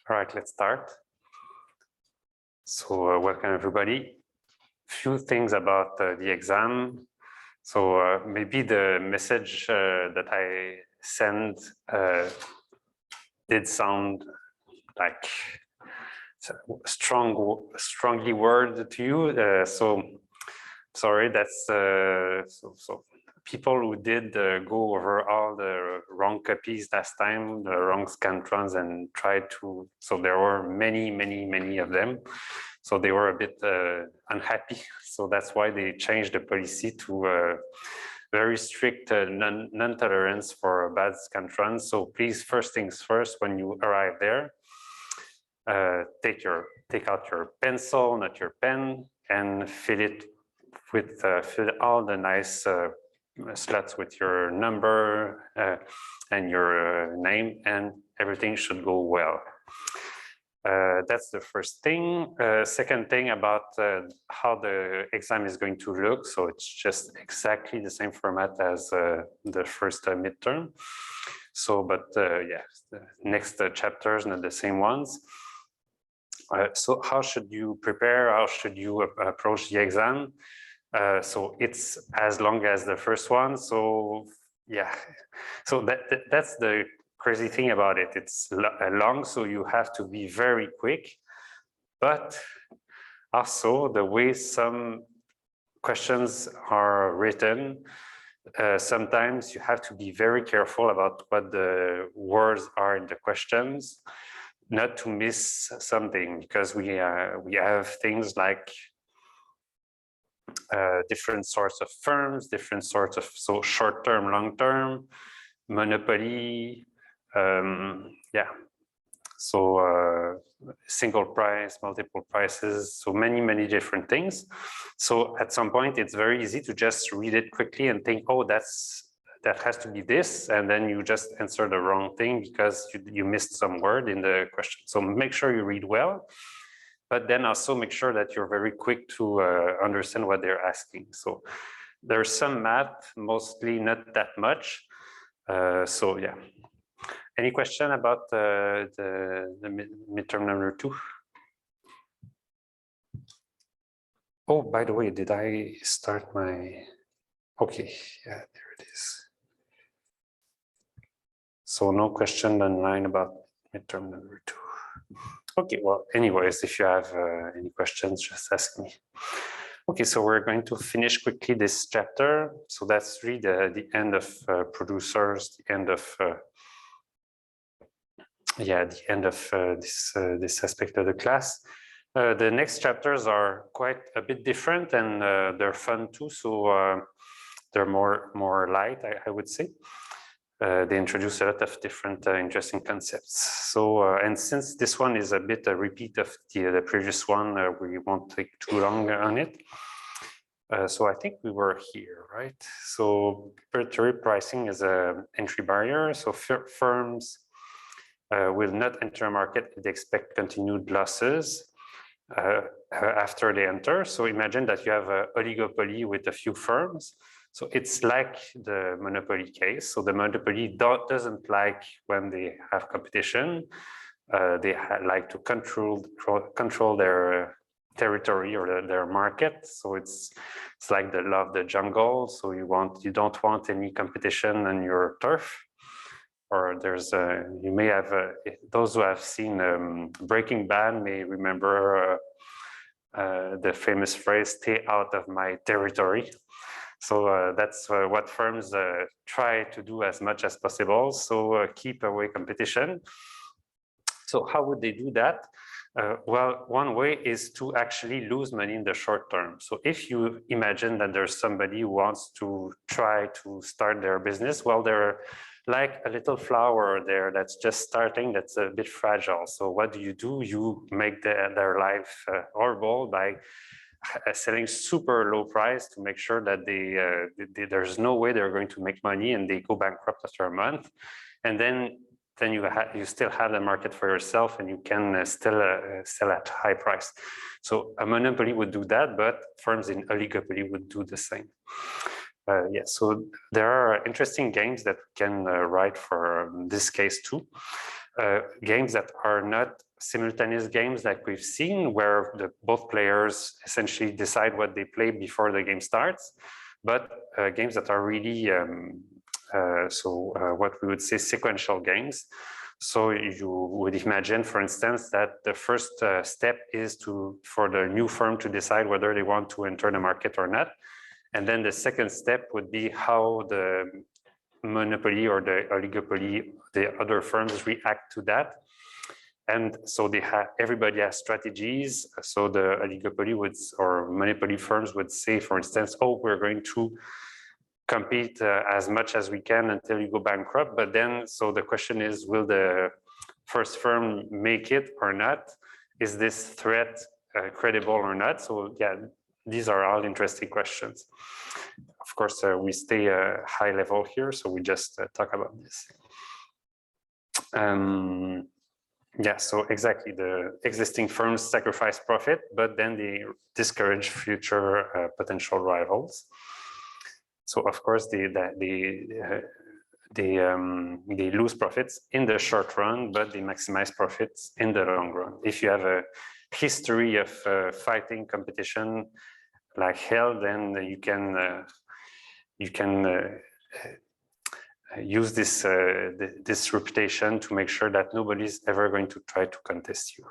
All right, let's start. So welcome everybody. Few things about the exam. So maybe the message that I sent did sound like strongly worded to you. So sorry, that's so people who did go over all the wrong copies last time, the wrong scantrons, and tried to, so there were many of them. So they were a bit unhappy. So that's why they changed the policy to very strict non-tolerance for bad scantrons. So please, first things first, when you arrive there, take out your pencil, not your pen, and fill it with fill all the nice slots with your number and your name, and everything should go well. That's the first thing. Second thing about how the exam is going to look. So it's just exactly the same format as the first midterm. So, but yeah, the next chapters, not the same ones. So how should you prepare? How should you approach the exam? So it's as long as the first one. So yeah, so that's the crazy thing about it. It's long, so you have to be very quick. But also the way some questions are written, sometimes you have to be very careful about what the words are in the questions, not to miss something, because we have things like different sorts of firms, different sorts of short-term, long-term, monopoly, yeah. So single price, multiple prices, so many different things. So at some point, it's very easy to just read it quickly and think, oh, that has to be this, and then you just answer the wrong thing because you missed some word in the question. So make sure you read well, but then also make sure that you're very quick to understand what they're asking. So there's some math, mostly not that much. So yeah. Any question about the midterm number 2? Oh, by the way, did I start my... Okay, yeah, there it is. So no question online about midterm number 2. Okay, well, anyways, if you have any questions, just ask me. Okay, so we're going to finish quickly this chapter. So that's really the end of producers, the end of yeah, the end of this aspect of the class. The next chapters are quite a bit different, and they're fun too. So they're more light, I would say. They introduce a lot of different interesting concepts. So, and since this one is a bit a repeat of the previous one, we won't take too long on it. So I think we were here, right? So preparatory pricing is an entry barrier. So firms will not enter a market if they expect continued losses after they enter. So imagine that you have an oligopoly with a few firms. So it's like the monopoly case. So the monopoly doesn't like when they have competition. They like to control their territory or their market. So it's like the law of the jungle. So you don't want any competition on your turf. Or there's you may have those who have seen Breaking Bad may remember the famous phrase "stay out of my territory." So that's what firms try to do as much as possible. So keep away competition. So how would they do that? Well, one way is to actually lose money in the short term. So if you imagine that there's somebody who wants to try to start their business, well, they're like a little flower there that's just starting, that's a bit fragile. So what do? You make their life horrible by selling super low price to make sure that there's no way they're going to make money, and they go bankrupt after a month. And then you still have the market for yourself, and you can still sell at high price. So a monopoly would do that, but firms in oligopoly would do the same. Yeah, so there are interesting games that we can write for this case too. Games that are not simultaneous games like we've seen, where both players essentially decide what they play before the game starts, but games that are really what we would say sequential games. So you would imagine, for instance, that the first step is for the new firm to decide whether they want to enter the market or not. And then the second step would be how the monopoly or the oligopoly, the other firms react to that. And so everybody has strategies. So the oligopoly or monopoly firms would say, for instance, oh, we're going to compete as much as we can until you go bankrupt. But then, so the question is, will the first firm make it or not? Is this threat credible or not? So yeah, these are all interesting questions. Of course, we stay high level here, so we just talk about this. Yeah, so exactly, the existing firms sacrifice profit, but then they discourage future potential rivals. So of course, they lose profits in the short run, but they maximize profits in the long run. If you have a history of fighting competition like hell, then you can use this reputation to make sure that nobody's ever going to try to contest you.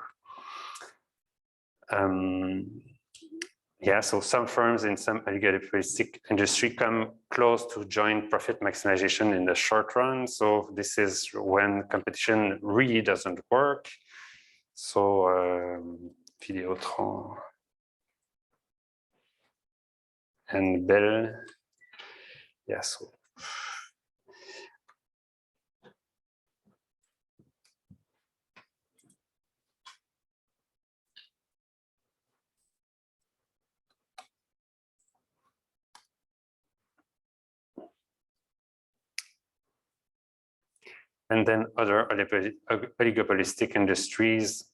Yeah, so some firms in some oligopolistic industry come close to joint profit maximization in the short run. So this is when competition really doesn't work. So Videotron and Bell, yeah, so and then other oligopolistic industries.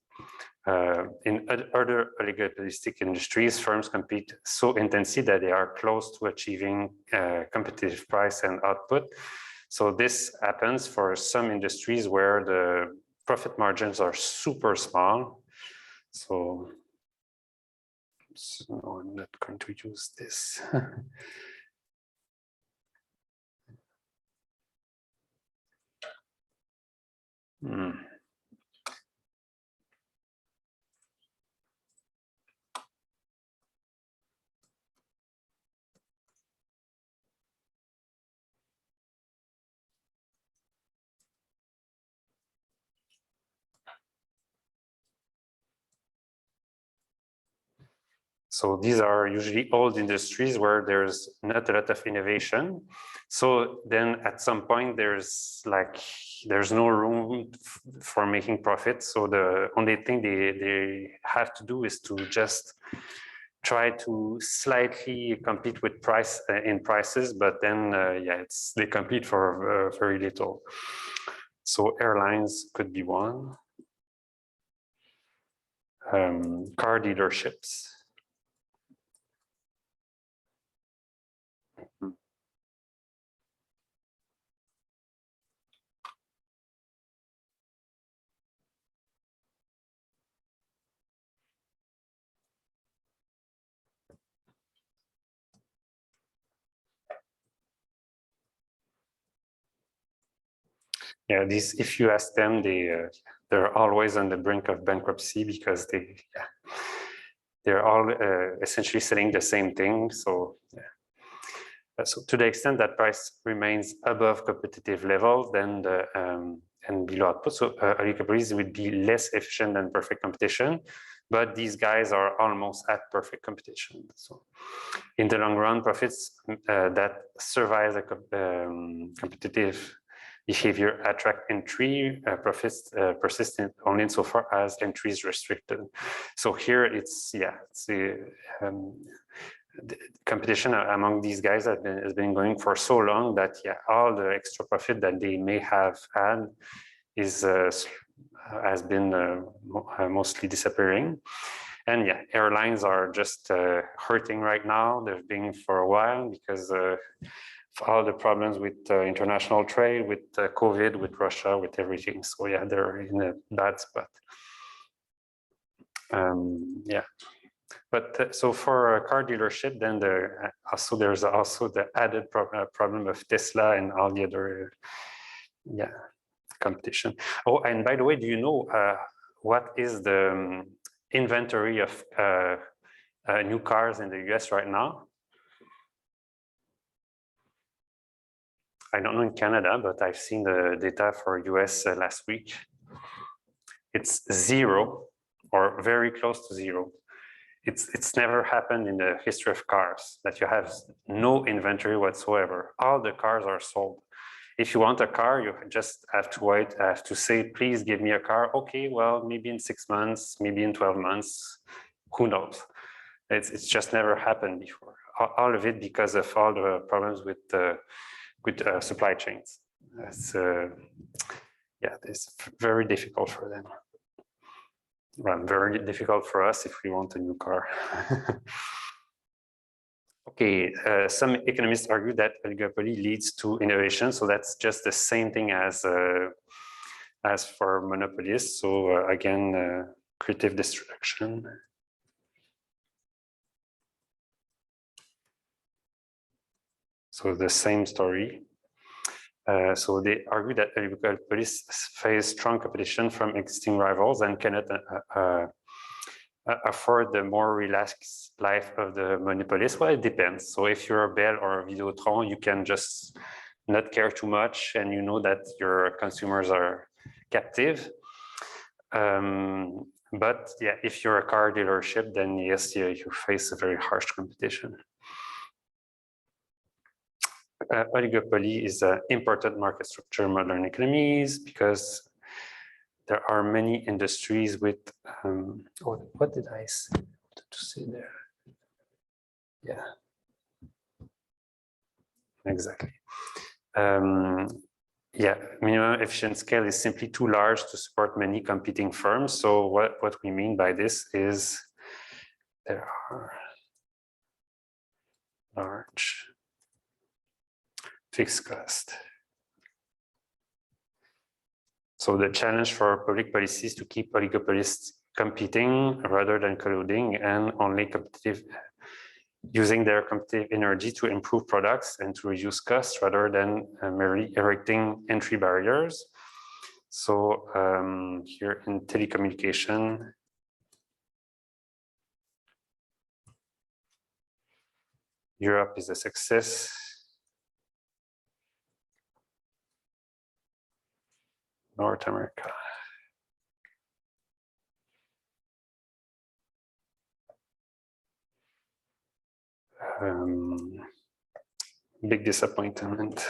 In other oligopolistic industries, firms compete so intensely that they are close to achieving competitive price and output. So this happens for some industries where the profit margins are super small. So no, I'm not going to use this. So these are usually old industries where there's not a lot of innovation. So then at some point there's no room for making profits. So the only thing they have to do is to just try to slightly compete with prices, but then yeah, they compete for very little. So airlines could be one. Car dealerships. Yeah, if you ask them, they're always on the brink of bankruptcy because they're all essentially selling the same thing. So, yeah. So to the extent that price remains above competitive level, then and below output, so oligopolies would be less efficient than perfect competition, but these guys are almost at perfect competition. So in the long run, profits that survive the competitive behavior attract entry, profits persist only insofar as entry is restricted. So here it's the competition among these guys has been going for so long that all the extra profit that they may have had has been mostly disappearing. And yeah, airlines are just hurting right now. They've been for a while because all the problems with international trade, with COVID, with Russia, with everything. So yeah, they're in a bad spot. Yeah. But so for a car dealership, then there's also the added problem of Tesla and all the other competition. Oh, and by the way, do you know what is the inventory of new cars in the US right now? I don't know in Canada, but I've seen the data for US last week. It's 0 or very close to 0. It's never happened in the history of cars that you have no inventory whatsoever. All the cars are sold. If you want a car, you just have to wait, have to say, please give me a car. Okay, well, maybe in 6 months, maybe in 12 months, who knows? It's just never happened before. All of it because of all the problems with supply chains. It's very difficult for them. Well, very difficult for us if we want a new car. Okay, some economists argue that oligopoly leads to innovation, so that's just the same thing as for monopolies. So again, creative destruction. So the same story. So they argue that oligopolies face strong competition from existing rivals and cannot afford the more relaxed life of the monopolist. Well, it depends. So if you're a Bell or a Videotron, you can just not care too much, and you know that your consumers are captive. But yeah, if you're a car dealership, then yes, you face a very harsh competition. Oligopoly is an important market structure in modern economies because there are many industries with, what did I say to say there? Yeah, exactly. Yeah, minimum efficient scale is simply too large to support many competing firms. So what we mean by this is there are large fixed cost. So the challenge for public policies to keep oligopolists competing rather than colluding and only competitive, using their competitive energy to improve products and to reduce costs rather than merely erecting entry barriers. So here in telecommunication, Europe is a success. North America. Big disappointment.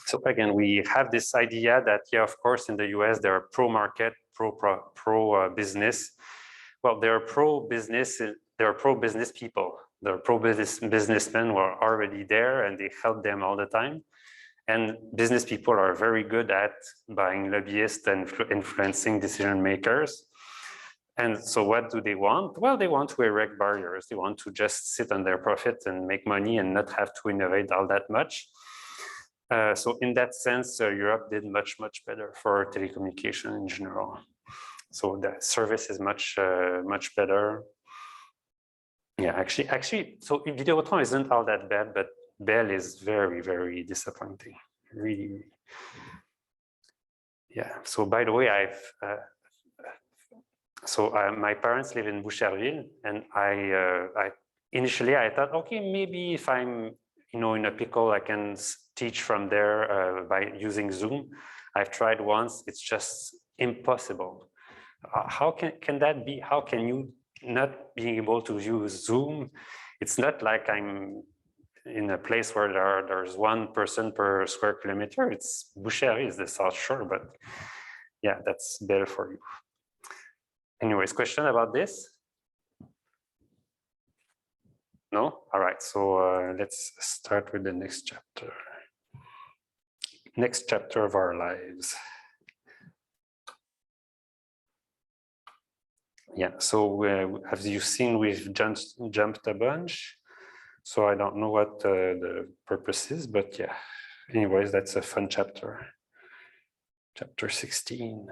So again, we have this idea that, yeah, of course, in the US, there are pro-market, pro-business. Well, there are pro-business people. There are pro-businessmen who are already there and they help them all the time. And business people are very good at buying lobbyists and influencing decision makers. And so what do they want? Well, they want to erect barriers. They want to just sit on their profit and make money and not have to innovate all that much. So in that sense, Europe did much better for telecommunication in general. So the service is much better. Yeah, actually, so Videotron isn't all that bad, but Bell is very disappointing. Really. Yeah. So by the way, my parents live in Boucherville, and initially I thought, okay, maybe if I'm in a pickle, I can teach from there by using Zoom. I've tried once; it's just impossible. How can that be? How can you not being able to use Zoom? It's not like I'm in a place where there's one person per square kilometer. It's Boucherville is the South Shore, but yeah, that's better for you. Anyways, question about this? No? All right, so let's start with the next chapter. Next chapter of our lives. Yeah, so as you've seen, we've jumped a bunch. So I don't know what the purpose is, but yeah. Anyways, that's a fun chapter. Chapter 16.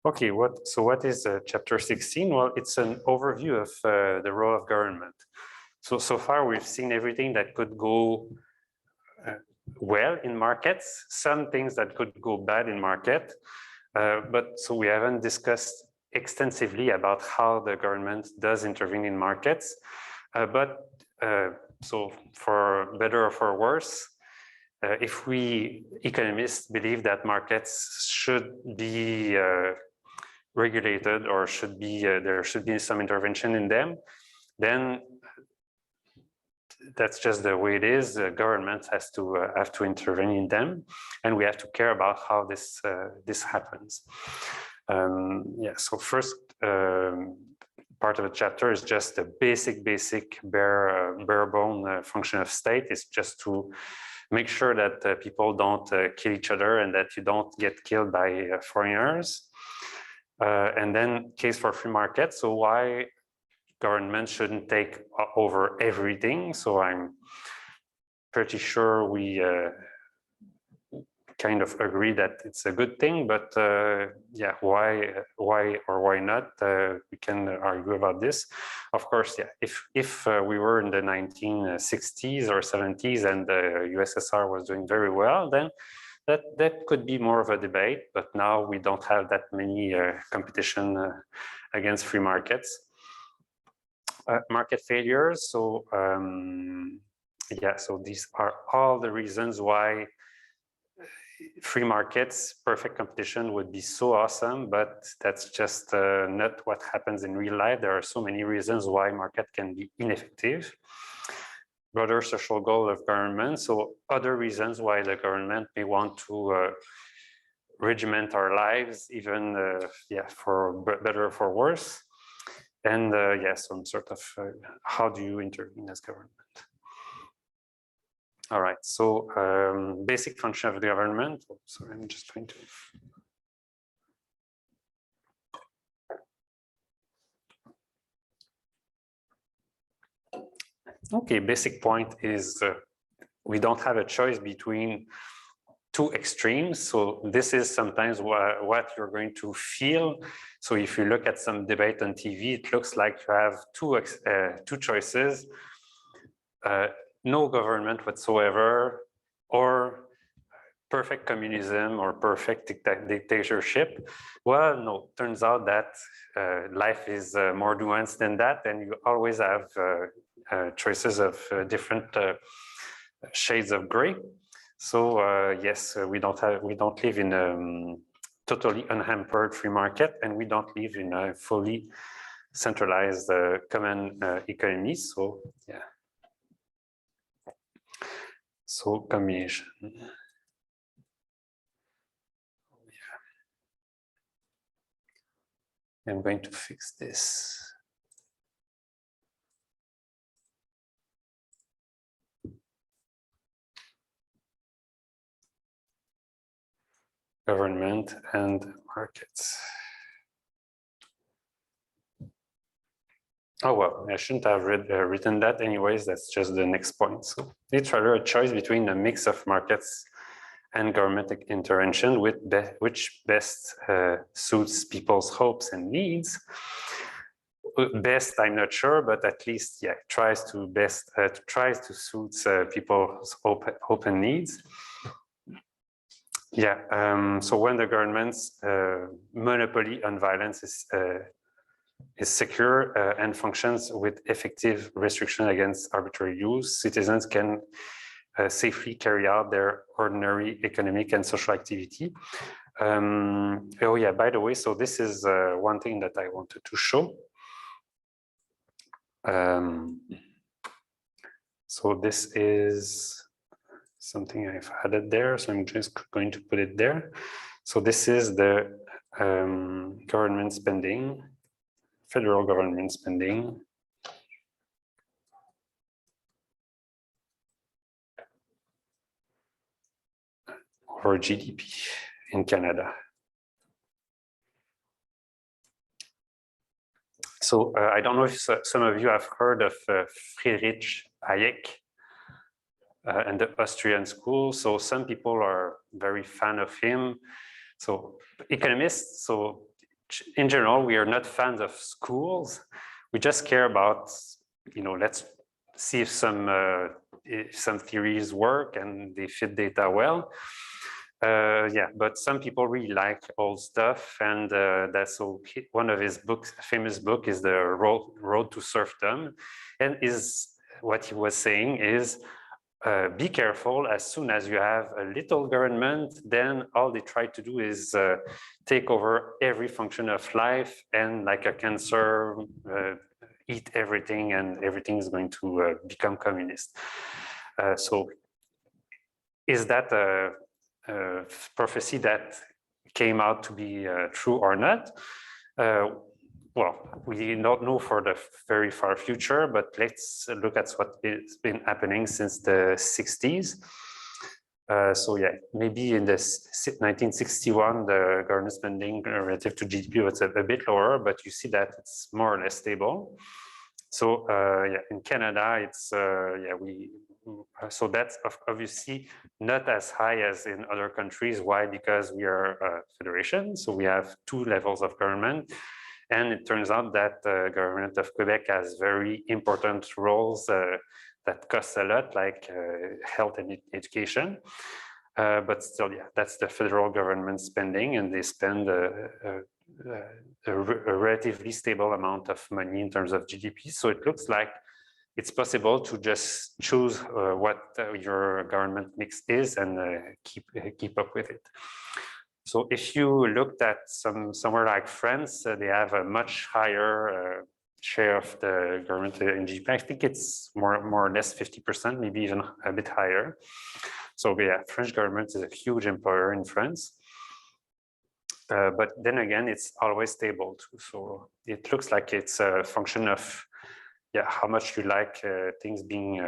Okay, what is chapter 16? Well, it's an overview of the role of government. So far we've seen everything that could go well in markets, some things that could go bad in market, but so we haven't discussed extensively about how the government does intervene in markets. So for better or for worse, if we economists believe that markets should be regulated or should be there should be some intervention in them, then that's just the way it is. The government has to have to intervene in them, and we have to care about how this this happens. Yeah. So first part of the chapter is just a basic bare bone function of state. It's just to make sure that people don't kill each other and that you don't get killed by foreigners. And then case for free market. So why government shouldn't take over everything. So I'm pretty sure we kind of agree that it's a good thing, but yeah, why or why not? We can argue about this. Of course, yeah, if we were in the 1960s or 70s and the USSR was doing very well, then that could be more of a debate, but now we don't have that many competition against free markets. Market failures. So yeah, so these are all the reasons why free markets, perfect competition would be so awesome, but that's just not what happens in real life. There are so many reasons why market can be ineffective. Broader social goal of government. So other reasons why the government may want to regiment our lives, even yeah, for better or for worse. And yeah, some sort of how do you intervene as government? All right, so basic function of the government. Oh, sorry, I'm just going to. Okay, basic point is we don't have a choice between two extremes. So this is sometimes what you're going to feel. So if you look at some debate on TV, it looks like you have two choices. No government whatsoever, or perfect communism or perfect dictatorship. Well, no, turns out that life is more nuanced than that, and you always have choices of different shades of gray. So yes, we don't live in a totally unhampered free market, and we don't live in a fully centralized common economy. So yeah. So combination. Yeah. I'm going to fix this. Government and markets. Oh, well, I shouldn't have written that anyways. That's just the next point. So it's rather a choice between a mix of markets and government intervention with which best suits people's hopes and needs. Best, I'm not sure, but at least, yeah, tries to suit people's hope and needs. Yeah, so when the government's monopoly on violence is secure and functions with effective restriction against arbitrary use, citizens can safely carry out their ordinary economic and social activity. Oh yeah, by the way, so this is one thing that I wanted to show. So this is something I've added there, so I'm just going to put it there. So this is the government spending, federal government spending. or GDP in Canada. So I don't know if some of you have heard of Friedrich Hayek and the Austrian school. So some people are very fan of him. So economists, so in general, we are not fans of schools. We just care about, let's see if some theories work and they fit data well. Yeah, but some people really like old stuff, and that's so one of his books, famous book, is the Road to Serfdom, and what he was saying is, be careful. As soon as you have a little government, then all they try to do is take over every function of life, and like a cancer, eat everything, and everything is going to become communist. So is that a prophecy that came out to be true or not? Well, we don't know for the very far future, but let's look at what has been happening since the 60s. So yeah, maybe in the 1961, the government spending relative to GDP was a bit lower, but you see that it's more or less stable. So yeah, in Canada, it's so that's obviously not as high as in other countries. Why? Because we are a federation, so we have 2 levels of government. And it turns out that the government of Quebec has very important roles that cost a lot, like health and education. But still, yeah, that's the federal government spending, and they spend a relatively stable amount of money in terms of GDP. So it looks like it's possible to just choose what your government mix is and keep up with it. So if you looked at somewhere like France, they have a much higher share of the government in GDP. I think it's more or less 50%, maybe even a bit higher. So yeah, French government is a huge employer in France. But then again, it's always stable too. So it looks like it's a function of how much you like things being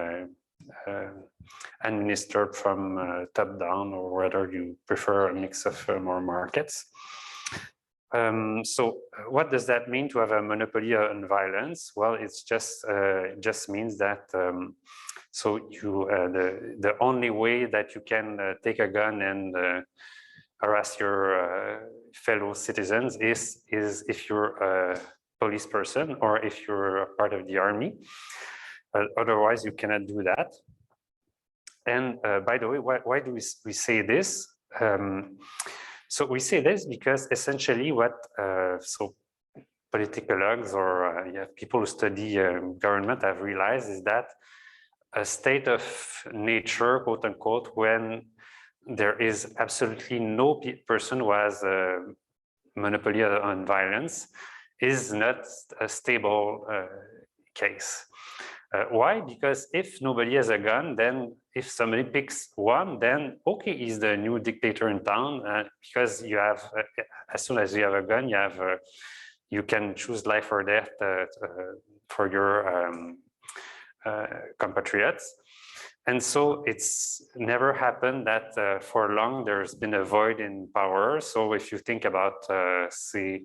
administered from top down, or whether you prefer a mix of more markets. So what does that mean to have a monopoly on violence? Well, it's just it just means that so you the only way that you can take a gun and harass your fellow citizens is if you're a police person or if you're a part of the army. Otherwise, you cannot do that. And by the way, why do we say this? So we say this because essentially what so politicologues or people who study government have realized is that a state of nature, quote unquote, when there is absolutely no person who has a monopoly on violence, is not a stable case. Why? Because if nobody has a gun, then if somebody picks one, then okay, he's the new dictator in town, because you have, as soon as you have a gun, you can choose life or death for your compatriots. And so it's never happened that for long there's been a void in power. So if you think about, say,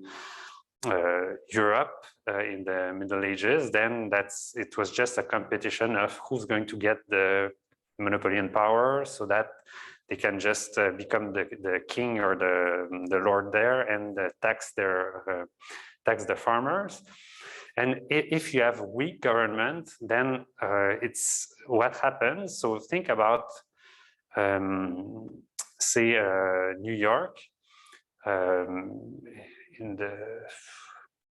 Europe in the Middle Ages, then it was just a competition of who's going to get the monopoly in power, so that they can just become the king or the lord there and tax the farmers. And if you have weak government, then it's what happens. So think about, say, New York in the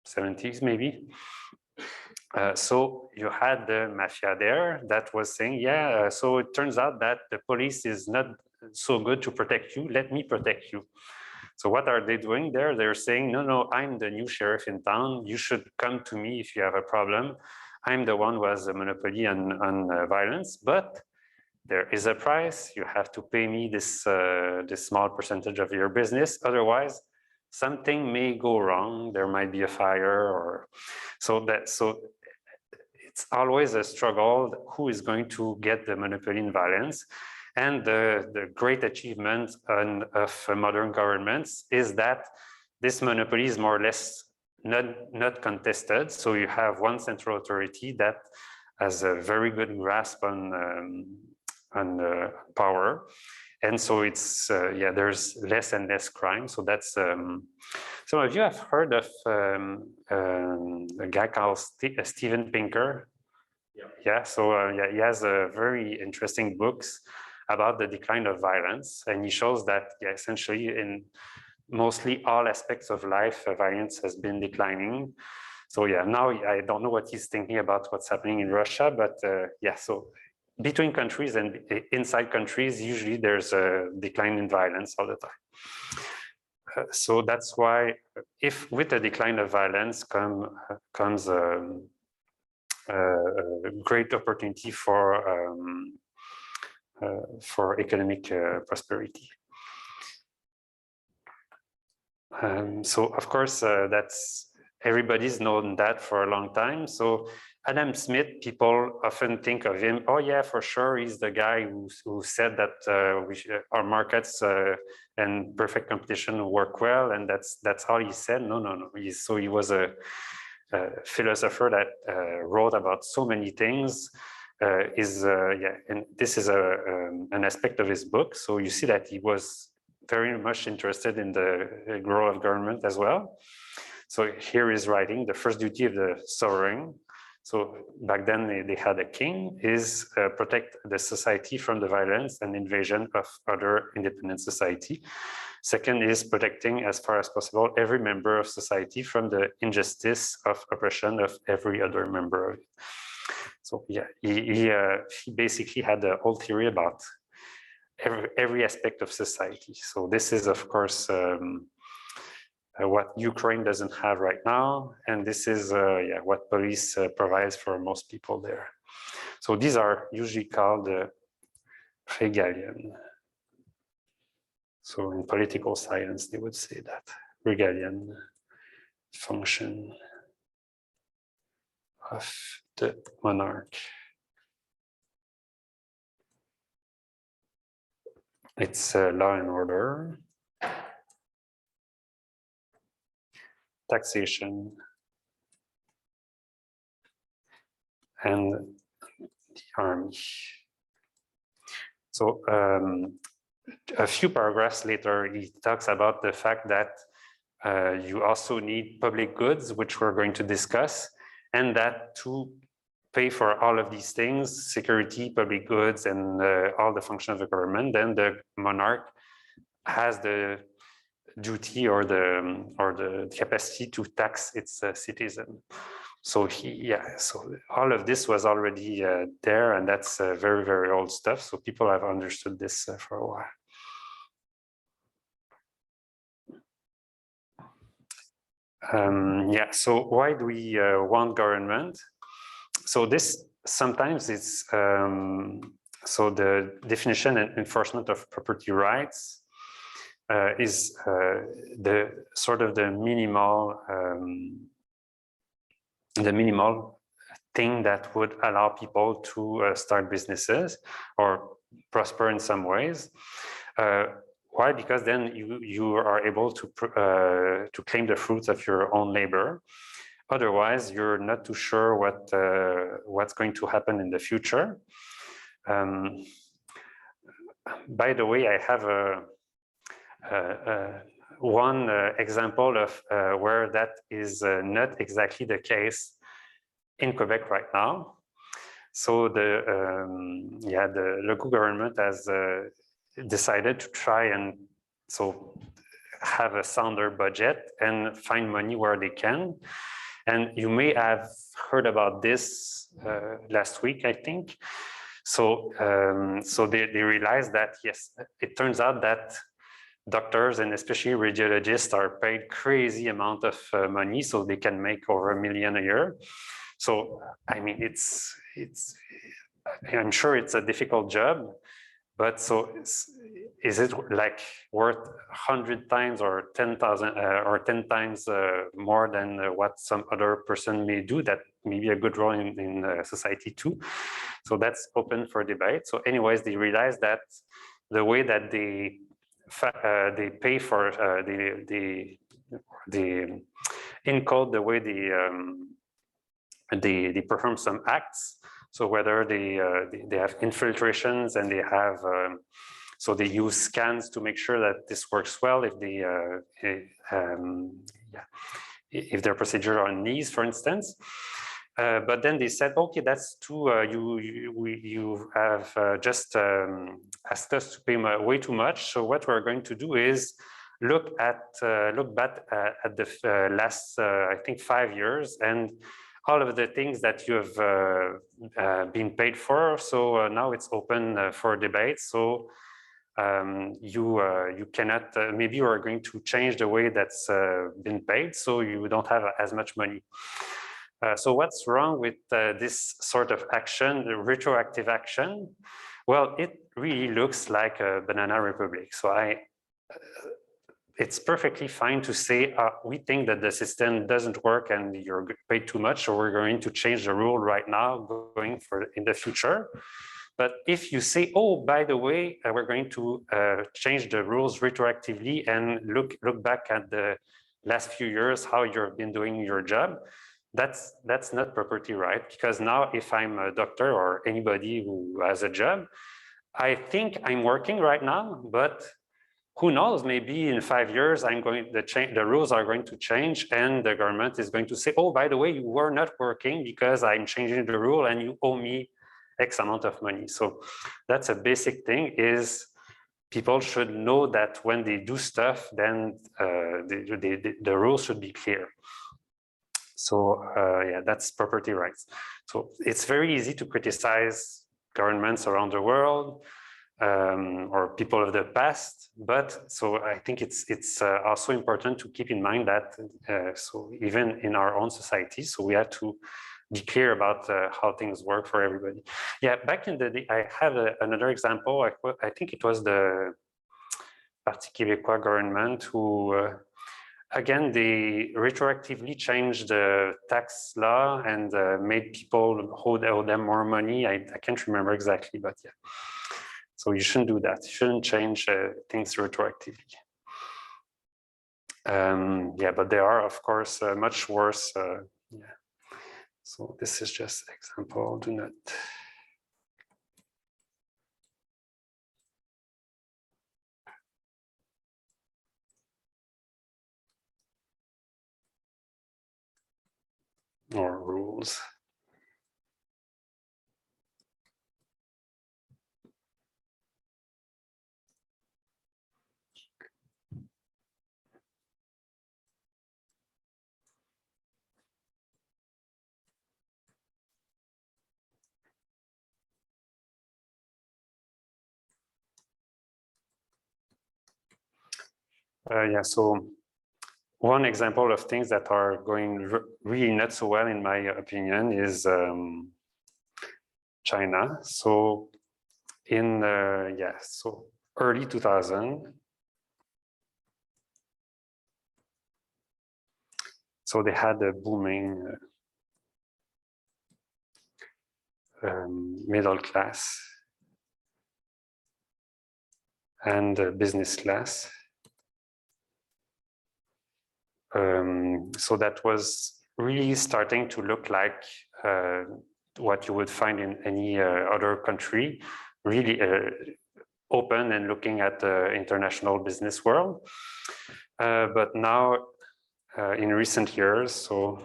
70s, maybe. So you had the mafia there that was saying, so it turns out that the police is not so good to protect you. Let me protect you. So what are they doing there? They're saying, no, I'm the new sheriff in town. You should come to me if you have a problem. I'm the one who has a monopoly on violence, but there is a price. You have to pay me this small percentage of your business. Otherwise, something may go wrong. There might be a fire, or so it's always a struggle. Who is going to get the monopoly in violence? And the great achievement of modern governments is that this monopoly is more or less not contested. So you have one central authority that has a very good grasp on power. And so it's, yeah, there's less and less crime. So that's, some of you have heard of a guy called Steven Pinker. Yeah, so yeah, he has a very interesting books about the decline of violence. And he shows that, yeah, essentially in mostly all aspects of life, violence has been declining. So yeah, now I don't know what he's thinking about what's happening in Russia, but yeah, so between countries and inside countries, usually there's a decline in violence all the time. So that's why, if with the decline of violence comes a great opportunity for economic prosperity. So of course, that's everybody's known that for a long time. So Adam Smith, people often think of him, oh yeah, for sure, he's the guy who said that our markets and perfect competition work well, and that's all he said. No. So he was a philosopher that wrote about so many things. Yeah, and this is an aspect of his book. So you see that he was very much interested in the growth of government as well. So here is writing, the first duty of the sovereign. So back then they had a king, is protect the society from the violence and invasion of other independent society. Second is protecting as far as possible every member of society from the injustice of oppression of every other member of it. So yeah, he basically had a whole theory about every aspect of society. So this is, of course, what Ukraine doesn't have right now, and this is yeah, what police provides for most people there. So these are usually called regalian. So in political science, they would say that regalian function of the monarch. It's law and order, taxation, and the army. So a few paragraphs later, he talks about the fact that you also need public goods, which we're going to discuss, and that to pay for all of these things, security, public goods, and all the function of the government, then the monarch has the duty or the capacity to tax its citizen. So so all of this was already there, and that's very, very old stuff. So people have understood this for a while. Yeah, so why do we want government? So this sometimes it's so the definition and enforcement of property rights is the sort of the minimal thing that would allow people to start businesses or prosper in some ways. Why? Because then you are able to claim the fruits of your own labor. Otherwise, you're not too sure what's going to happen in the future. By the way, I have one example of where that is not exactly the case in Quebec right now. So the local government has decided to try and have a sounder budget and find money where they can. And you may have heard about this last week, I think. So they realized that, yes, it turns out that doctors and especially radiologists are paid crazy amount of money, so they can make over $1 million a year. So I mean, I'm sure it's a difficult job, But so is it like worth 100 times or 10,000 or 10 times more than what some other person may do that may be a good role in society too? So that's open for debate. So anyways, they realize that the way that they pay for the encode the way they perform some acts. So whether they have infiltrations and they have so they use scans to make sure that this works well. If they if their procedure on knees, for instance. But then they said, okay, that's too. You have just asked us to pay way too much. So what we're going to do is look back at the last, I think, 5 years and all of the things that you have been paid for. So now it's open for debate. So you cannot, maybe you are going to change the way that's been paid, so you don't have as much money. So what's wrong with this sort of action, the retroactive action? Well, it really looks like a banana republic. So it's perfectly fine to say, we think that the system doesn't work and you're paid too much, so we're going to change the rule right now going for in the future. But if you say, oh, by the way, we're going to change the rules retroactively and look back at the last few years, how you've been doing your job, that's not property right. Because now if I'm a doctor or anybody who has a job, I think I'm working right now, but who knows, maybe in 5 years, the rules are going to change and the government is going to say, oh, by the way, you were not working because I'm changing the rule and you owe me X amount of money. So that's a basic thing, is people should know that when they do stuff, then the rules should be clear. So yeah, that's property rights. So it's very easy to criticize governments around the world or people of the past, but so I think it's also important to keep in mind that so even in our own society, so we have to be clear about how things work for everybody. Yeah, back in the day, I had another example. I think it was the Parti Québécois government who, again, they retroactively changed the tax law and made people owe them more money. I can't remember exactly, but yeah. So you shouldn't do that. You shouldn't change things retroactively. Yeah, but there are, of course, much worse. Yeah. So this is just an example. Do not. Or rules. Yeah, so one example of things that are going really not so well, in my opinion, is China. So in yeah, so early 2000, so they had a booming middle class and business class. So that was really starting to look like what you would find in any other country, really open and looking at the international business world. But now, in recent years, so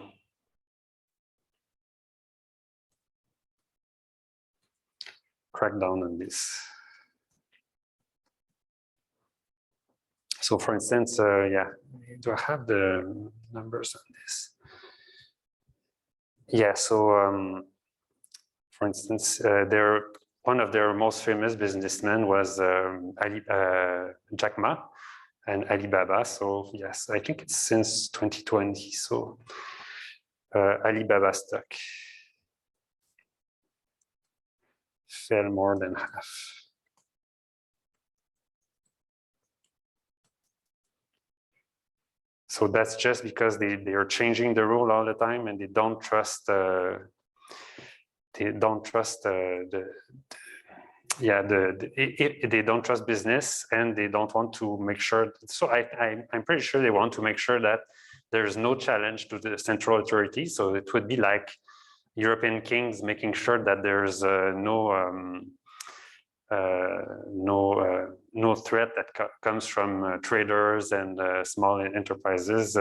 crack down on this. So for instance, yeah, do I have the numbers on this? Yeah, so for instance, one of their most famous businessmen was Jack Ma and Alibaba. So yes, I think it's since 2020. So Alibaba stock fell more than half. So that's just because they are changing the rule all the time, and they don't trust they don't trust business, and they don't want to make sure. So I'm pretty sure they want to make sure that there's no challenge to the central authority. So it would be like European kings making sure that there's no threat that comes from traders and small enterprises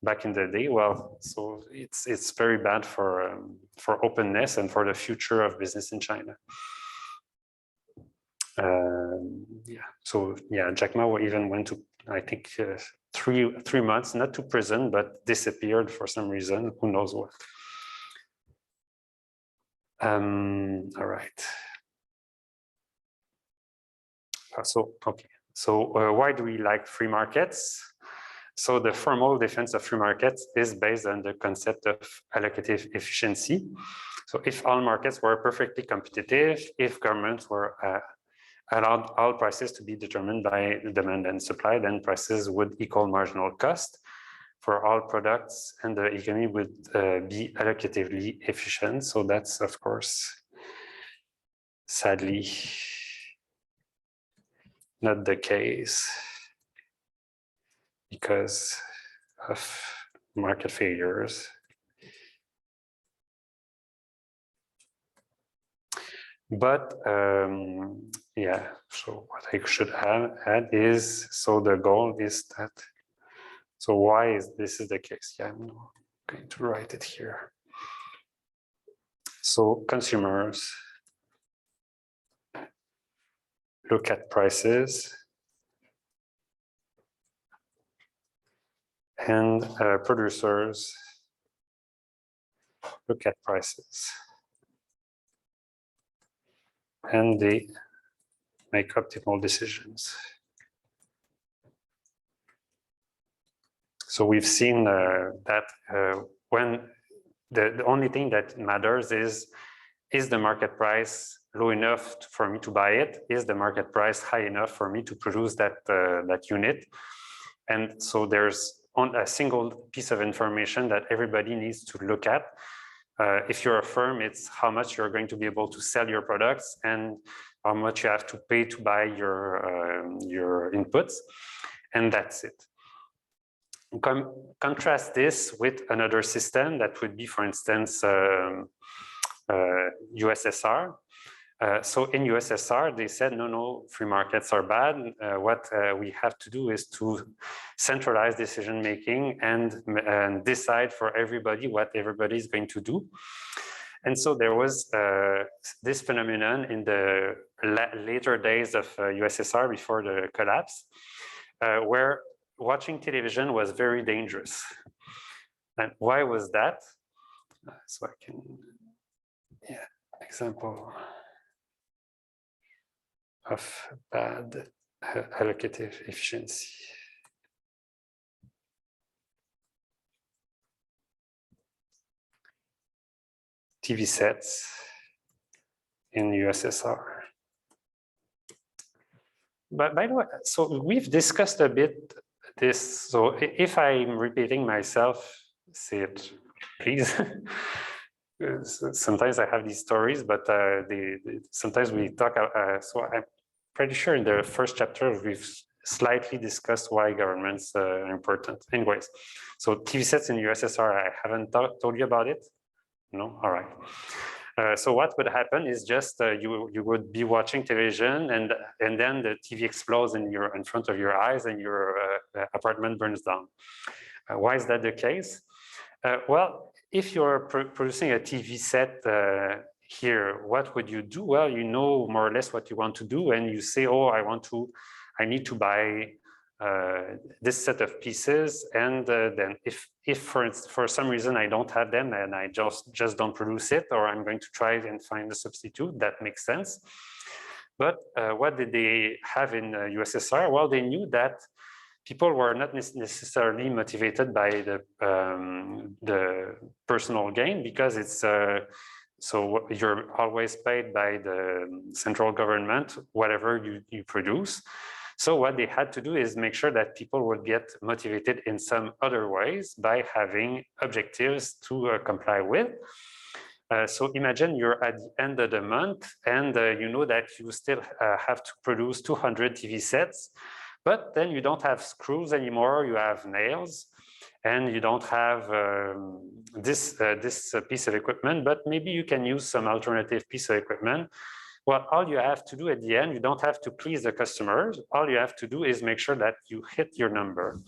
back in the day. Well, so it's very bad for openness and for the future of business in China. Yeah. So yeah, Jack Ma even went to, I think, 3 months, not to prison, but disappeared for some reason. Who knows what? All right. So okay. So why do we like free markets? So the formal defense of free markets is based on the concept of allocative efficiency. So if all markets were perfectly competitive, if governments were allowed all prices to be determined by demand and supply, then prices would equal marginal cost for all products, and the economy would be allocatively efficient. So that's, of course, sadly not the case because of market failures. But yeah, so what I should add is, so the goal is that, so why is this the case? Yeah, I'm going to write it here. So consumers look at prices, and producers look at prices, and they make optimal decisions. So we've seen that when the only thing that matters is the market price low enough for me to buy it? Is the market price high enough for me to produce that that unit? And so there's a single piece of information that everybody needs to look at. If you're a firm, it's how much you're going to be able to sell your products and how much you have to pay to buy your inputs, and that's it. Contrast this with another system that would be, for instance, USSR. So in USSR, they said, no, free markets are bad. What we have to do is to centralize decision-making and decide for everybody what everybody is going to do. And so there was this phenomenon in the later days of USSR before the collapse, where watching television was very dangerous. And why was that? So I can, yeah, example of bad allocative efficiency. TV sets in USSR. But by the way, so we've discussed a bit this. So if I'm repeating myself, say it, please. Sometimes I have these stories, but sometimes we talk. So I'm pretty sure in the first chapter we've slightly discussed why governments are important. Anyways, so TV sets in USSR, I haven't told you about it. No, all right. So what would happen is just you would be watching television, and then the TV explodes in front of your eyes, and your apartment burns down. Why is that the case? Well, if you're producing a TV set here, what would you do? Well, you know more or less what you want to do, and you say, oh, I need to buy this set of pieces, and then if for some reason I don't have them and I just don't produce it, or I'm going to try and find a substitute, that makes sense. But what did they have in USSR? Well, they knew that people were not necessarily motivated by the personal gain, because it's so you're always paid by the central government whatever you produce. So what they had to do is make sure that people would get motivated in some other ways by having objectives to comply with. So imagine you're at the end of the month and you know that you still have to produce 200 TV sets, but then you don't have screws anymore, you have nails, and you don't have this piece of equipment, but maybe you can use some alternative piece of equipment. Well, all you have to do at the end, you don't have to please the customers. All you have to do is make sure that you hit your number.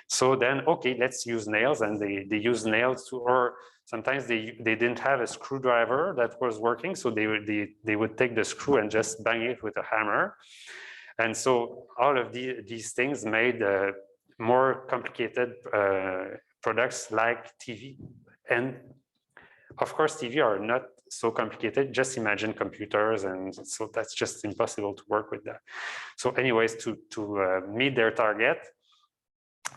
So then, okay, let's use nails, and they use nails to, or sometimes they didn't have a screwdriver that was working, so they would take the screw and just bang it with a hammer. And so all of these things made more complicated products like TV. And of course, TV are not so complicated. Just imagine computers, and so that's just impossible to work with that. So anyways, to meet their target.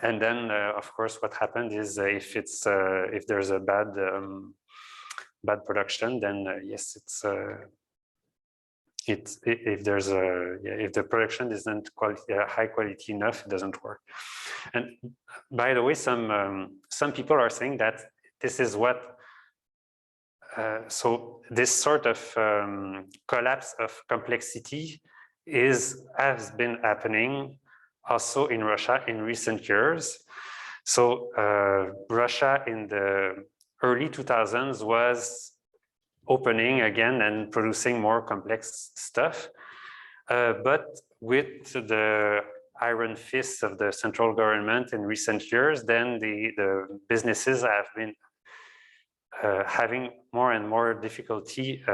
And then, of course, what happened is if there's a bad production, then yes, if the production isn't high quality enough, it doesn't work. And by the way, some people are saying that this is what so this sort of collapse of complexity has been happening also in Russia in recent years. So Russia in the early 2000s was opening again and producing more complex stuff. But with the iron fist of the central government in recent years, then the businesses have been having more and more difficulty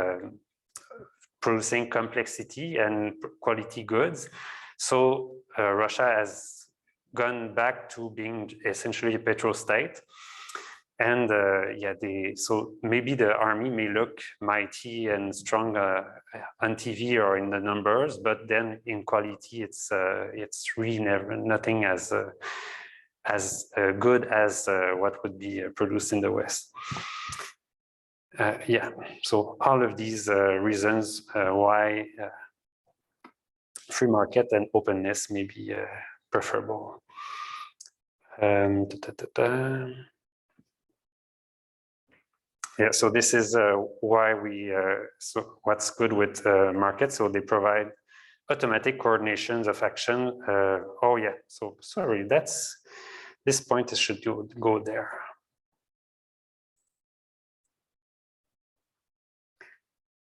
producing complexity and quality goods. So Russia has gone back to being essentially a petrostate. And so maybe the army may look mighty and strong on TV or in the numbers, but then in quality, it's really nothing as good as what would be produced in the West. So all of these reasons why free market and openness may be preferable. Yeah, so this is why so what's good with markets. So they provide automatic coordinations of action. Oh yeah, so sorry, this point should go there.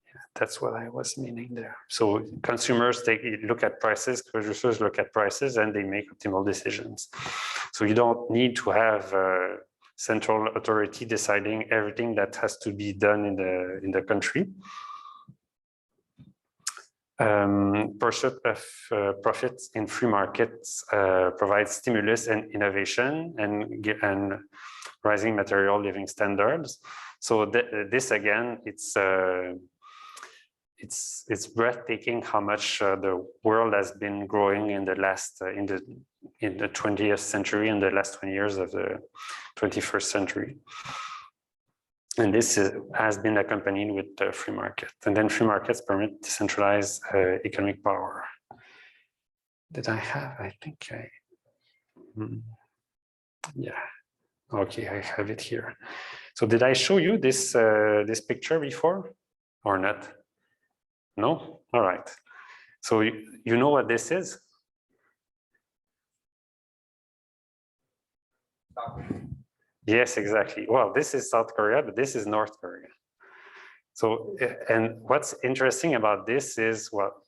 Yeah, that's what I was meaning there. So consumers look at prices, producers look at prices, and they make optimal decisions. So you don't need to have central authority deciding everything that has to be done in the country. Pursuit of profits in free markets provides stimulus and innovation and rising material living standards. So this again, it's breathtaking how much the world has been growing in the last in the 20th century and the last 20 years of the 21st century. And this has been accompanied with the free market. And then free markets permit decentralized economic power. Did I have? I think yeah. Okay, I have it here. So did I show you this this picture before or not? No? All right. So you know what this is? Yes, exactly. Well, this is South Korea, but this is North Korea. So, and what's interesting about this is, well,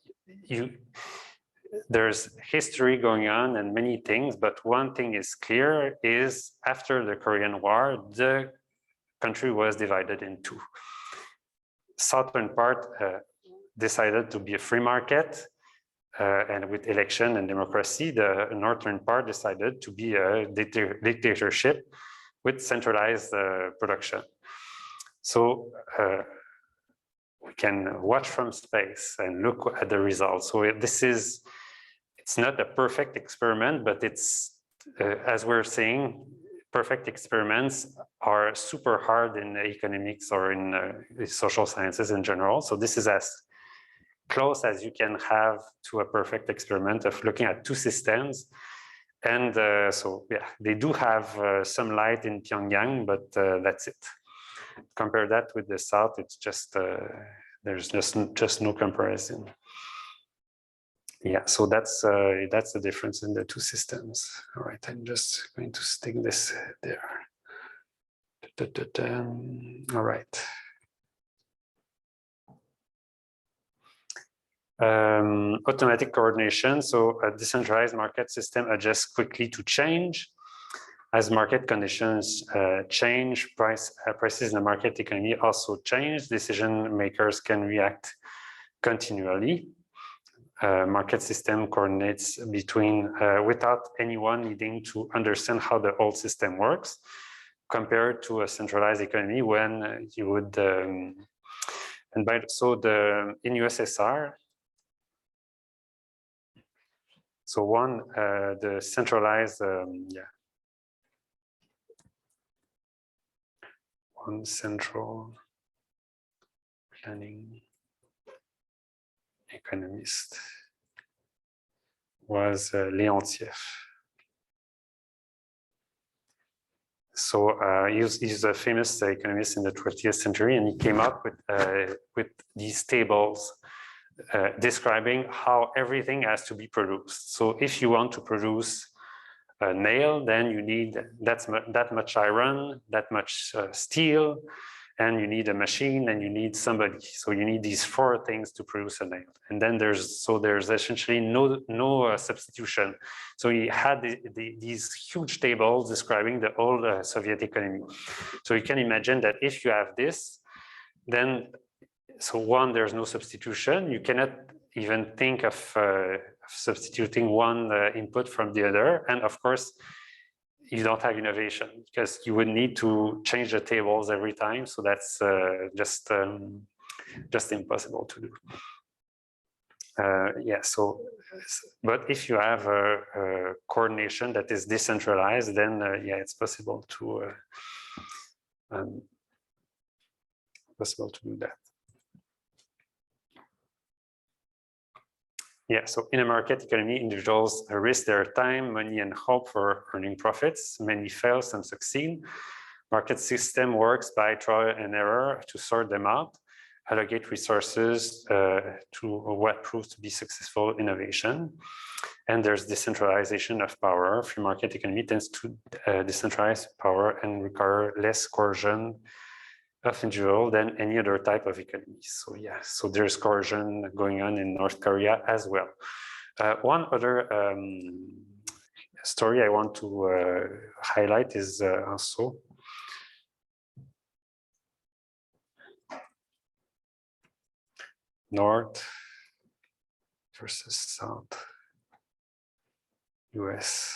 there's history going on and many things, but one thing is clear is after the Korean War, the country was divided in two. Southern part decided to be a free market, and with election and democracy, the northern part decided to be a dictatorship with centralized production. So we can watch from space and look at the results. So it's not a perfect experiment, but it's, as we're saying, perfect experiments are super hard in economics or in social sciences in general. So this is as close as you can have to a perfect experiment of looking at two systems. And so, yeah, they do have some light in Pyongyang, but that's it. Compare that with the South, it's just, there's just no comparison. Yeah, so that's the difference in the two systems. All right, I'm just going to stick this there. All right. Automatic coordination. So a decentralized market system adjusts quickly to change. As market conditions change, prices in the market economy also change. Decision makers can react continually. Market system coordinates between without anyone needing to understand how the old system works, compared to a centralized economy when you would in USSR. So the centralized one central planning economist was Leontiev. So he's a famous economist in the 20th century, and he came up with these tables describing how everything has to be produced. So if you want to produce a nail, then you need that much iron, that much steel, and you need a machine, and you need somebody. So you need these four things to produce a nail. And then there's essentially no substitution. So he had these huge tables describing the old Soviet economy. So you can imagine that if you have this, then there's no substitution. You cannot even think of substituting one input from the other. And of course, you don't have innovation because you would need to change the tables every time. So that's just impossible to do. Yeah, so, but if you have a coordination that is decentralized, then yeah, it's possible to do that. Yeah, so in a market economy, individuals risk their time, money, and hope for earning profits. Many fail, some succeed. Market system works by trial and error to sort them out, allocate resources to what proves to be successful innovation. And there's decentralization of power. Free market economy tends to decentralize power and require less coercion of individual than any other type of economy. So yeah, so there's coercion going on in North Korea as well. One other story I want to highlight is also North versus South US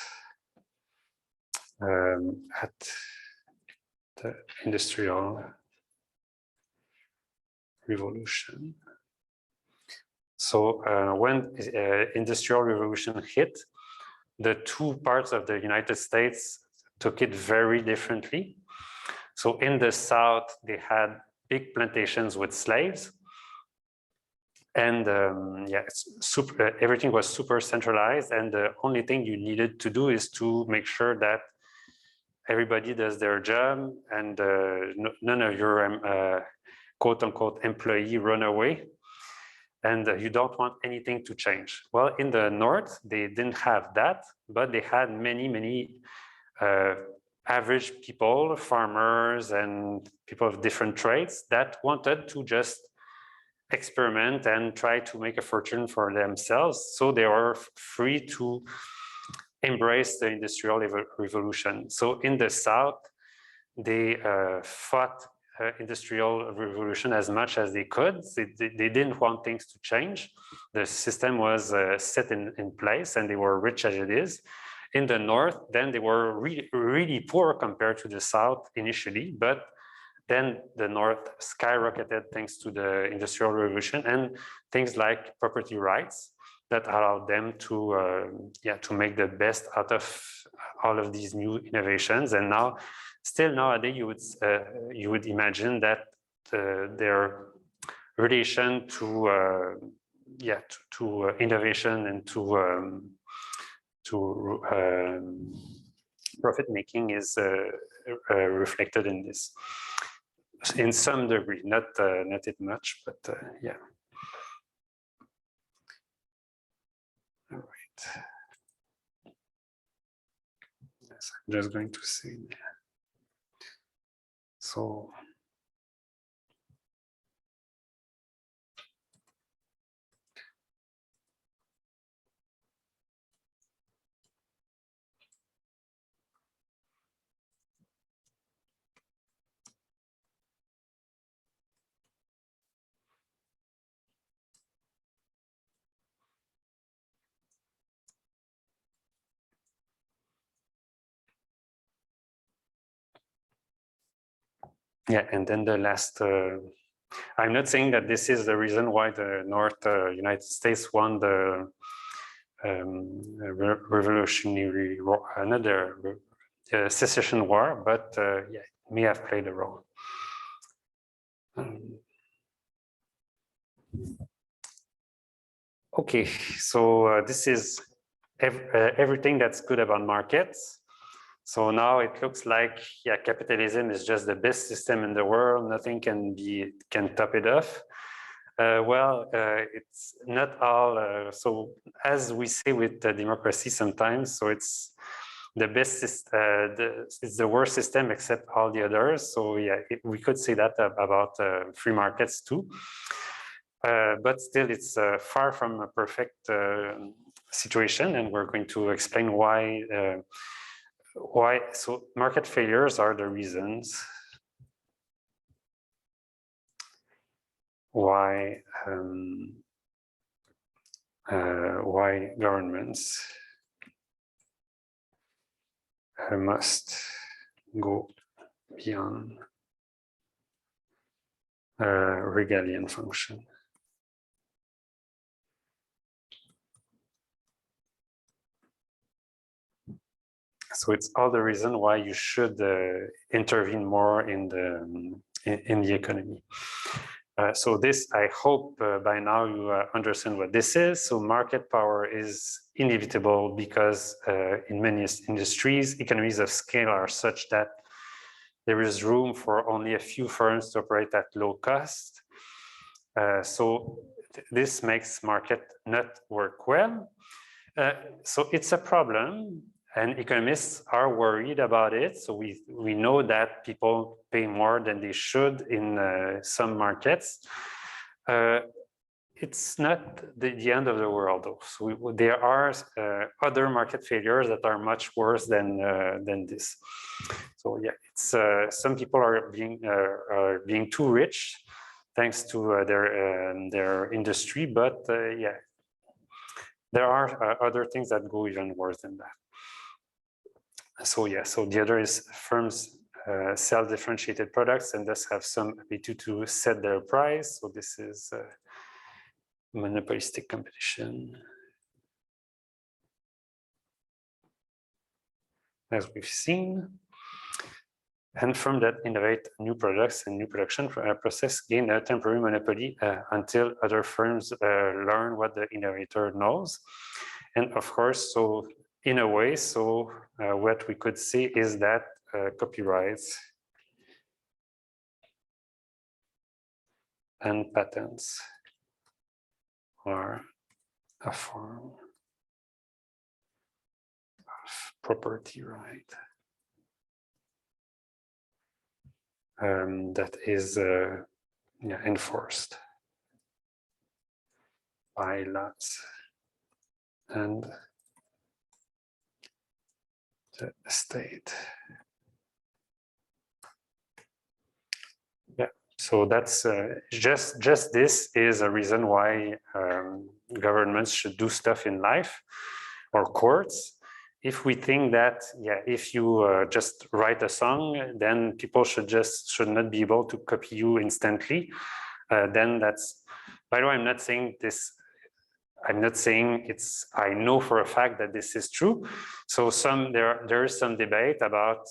at the Industrial Revolution. So when Industrial Revolution hit, the two parts of the United States took it very differently. So in the South, they had big plantations with slaves. And yeah, everything was super centralized. And the only thing you needed to do is to make sure that everybody does their job and none of your quote unquote employee run away. And you don't want anything to change. Well, in the North, they didn't have that, but they had many average people, farmers and people of different trades that wanted to just experiment and try to make a fortune for themselves. So they were free to embrace the Industrial Revolution. So in the South, they fought Industrial Revolution as much as they could. They didn't want things to change. The system was set in place and they were rich as it is. In the North, then they were really poor compared to the South initially, but then the North skyrocketed thanks to the Industrial Revolution and things like property rights that allowed them to make the best out of all of these new innovations. And now, still nowadays, you would imagine that their relation to yeah, to innovation and to profit making is reflected in this, in some degree, not it much, but yeah. All right. Yes, I'm just going to say that. So. Yeah, and then the last, I'm not saying that this is the reason why the North United States won the Revolutionary War, another secession war, but yeah, it may have played a role. Okay, so this is everything that's good about markets. So now it looks like, yeah, capitalism is just the best system in the world. Nothing can top it off. Well, it's not all. So as we say with democracy sometimes, so it's the best, it's the worst system except all the others. So yeah, we could say that about free markets too. But still, it's far from a perfect situation, and we're going to explain why. So market failures are the reasons why governments must go beyond regalian function. So it's all the reason why you should intervene more in the economy. So this, I hope by now you understand what this is. So market power is inevitable because in many industries, economies of scale are such that there is room for only a few firms to operate at low cost. So this makes market not work well. So it's a problem, and economists are worried about it. So we know that people pay more than they should in some markets. It's not the end of the world, though. So there are other market failures that are much worse than this. So yeah, it's some people are being too rich thanks to their industry, but yeah, there are other things that go even worse than that. So yeah, so the other is firms sell differentiated products and thus have some ability to set their price. So this is monopolistic competition, as we've seen. And from that, innovate new products and new production process gain a temporary monopoly until other firms learn what the innovator knows. And of course, so in a way, so what we could say is that copyrights and patents are a form of property right that is yeah, enforced by laws and the state. Yeah, so that's just this is a reason why governments should do stuff in life, or courts. If we think that, yeah, if you just write a song, then people should not be able to copy you instantly, then that's, by the way, I'm not saying this, I'm not saying it's, I know for a fact that this is true. So there is some debate about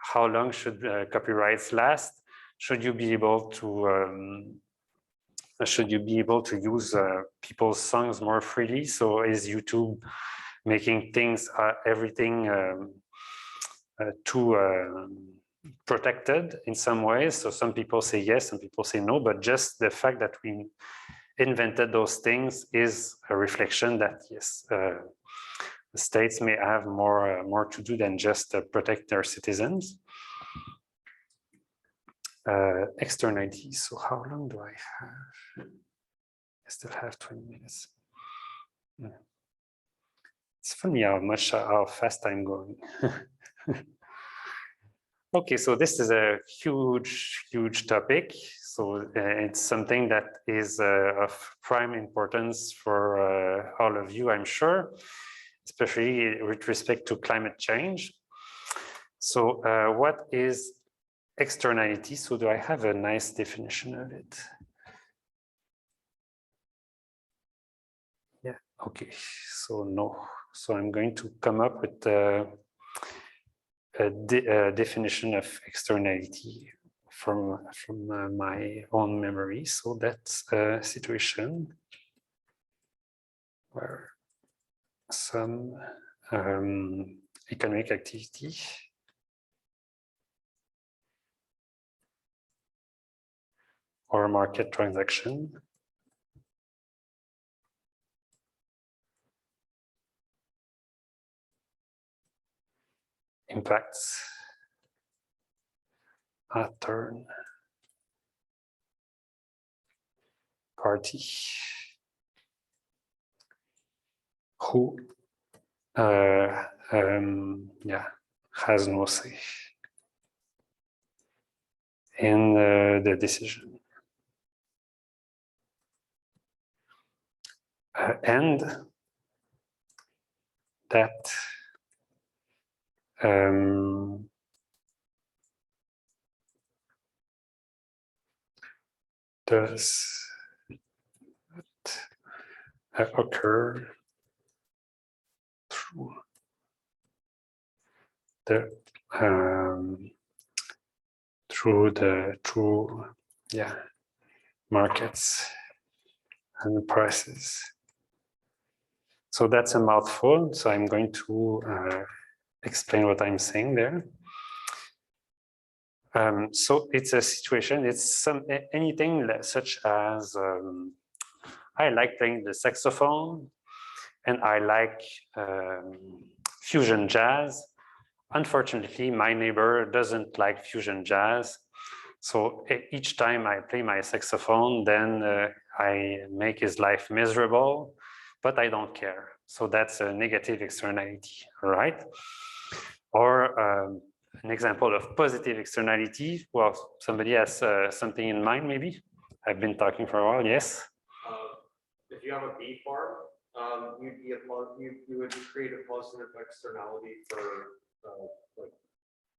how long should copyrights last? Should you be able to should you be able to use people's songs more freely? So is YouTube making things, everything too protected in some ways? So some people say yes, some people say no, but just the fact that we invented those things is a reflection that yes, the states may have more to do than just protect their citizens. Externalities. So how long do I have? I still have 20 minutes. It's funny how fast I'm going. Okay, so this is a huge topic. So it's something that is of prime importance for all of you, I'm sure, especially with respect to climate change. So what is externality? So do I have a nice definition of it? Yeah, okay, so no. So I'm going to come up with a definition of externality from my own memory. So that's a situation where some economic activity or market transaction impacts a third party who has no say in the decision. And that does occur through the markets and prices. So that's a mouthful. So I'm going to explain what I'm saying there. So it's a situation, it's anything such as I like playing the saxophone and I like fusion jazz. Unfortunately, my neighbor doesn't like fusion jazz. So each time I play my saxophone, then I make his life miserable, but I don't care. So that's a negative externality, all right? Or an example of positive externality. Well, somebody has something in mind, maybe? I've been talking for a while, yes? If you have a bee farm, you would create a positive externality for like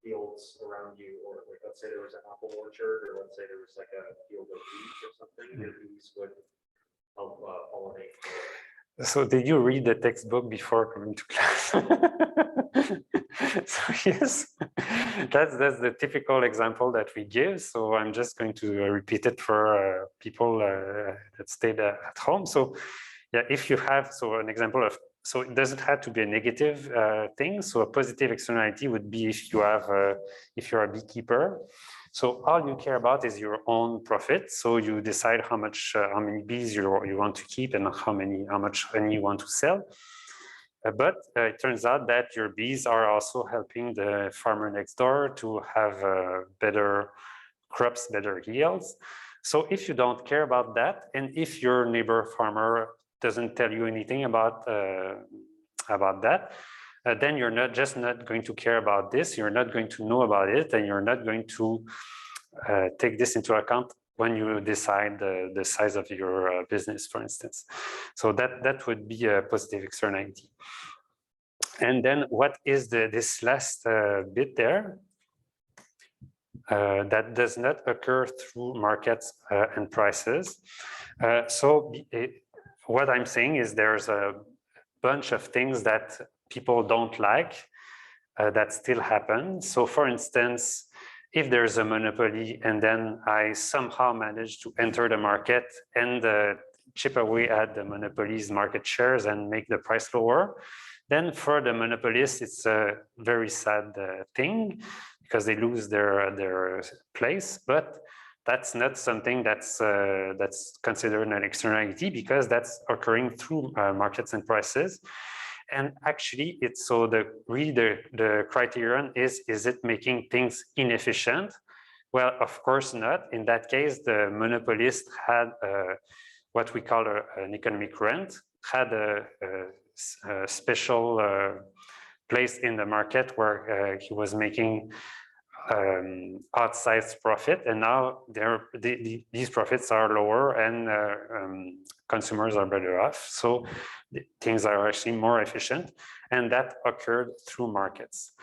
fields around you, or like let's say there was an apple orchard, or let's say there was like a field of wheat or something, your bees would help pollinate. So did you read the textbook before coming to class? So yes, that's the typical example that we give. So I'm just going to repeat it for people that stayed at home. So yeah, if you have, so an example of, so it doesn't have to be a negative thing. So a positive externality would be if you have, if you're a beekeeper. So all you care about is your own profit. So you decide how many bees you want to keep and how much honey you want to sell. But it turns out that your bees are also helping the farmer next door to have better crops, better yields. So if you don't care about that, and if your neighbor farmer doesn't tell you anything about that, then you're not going to care about this. You're not going to know about it, and you're not going to take this into account when you decide the size of your business, for instance. So that would be a positive externality. And then what is this last bit there? That does not occur through markets and prices. What I'm saying is there's a bunch of things that people don't like that still happen. So for instance, if there's a monopoly and then I somehow manage to enter the market and chip away at the monopoly's market shares and make the price lower, then for the monopolist, it's a very sad thing because they lose their place. But that's not something that's considered an externality because that's occurring through markets and prices. And actually, it's so the criterion is it making things inefficient? Well, of course not. In that case, the monopolist had what we call an economic rent, had a special place in the market where he was making outsized profit, and now these profits are lower and consumers are better off. So things are actually more efficient, and that occurred through markets.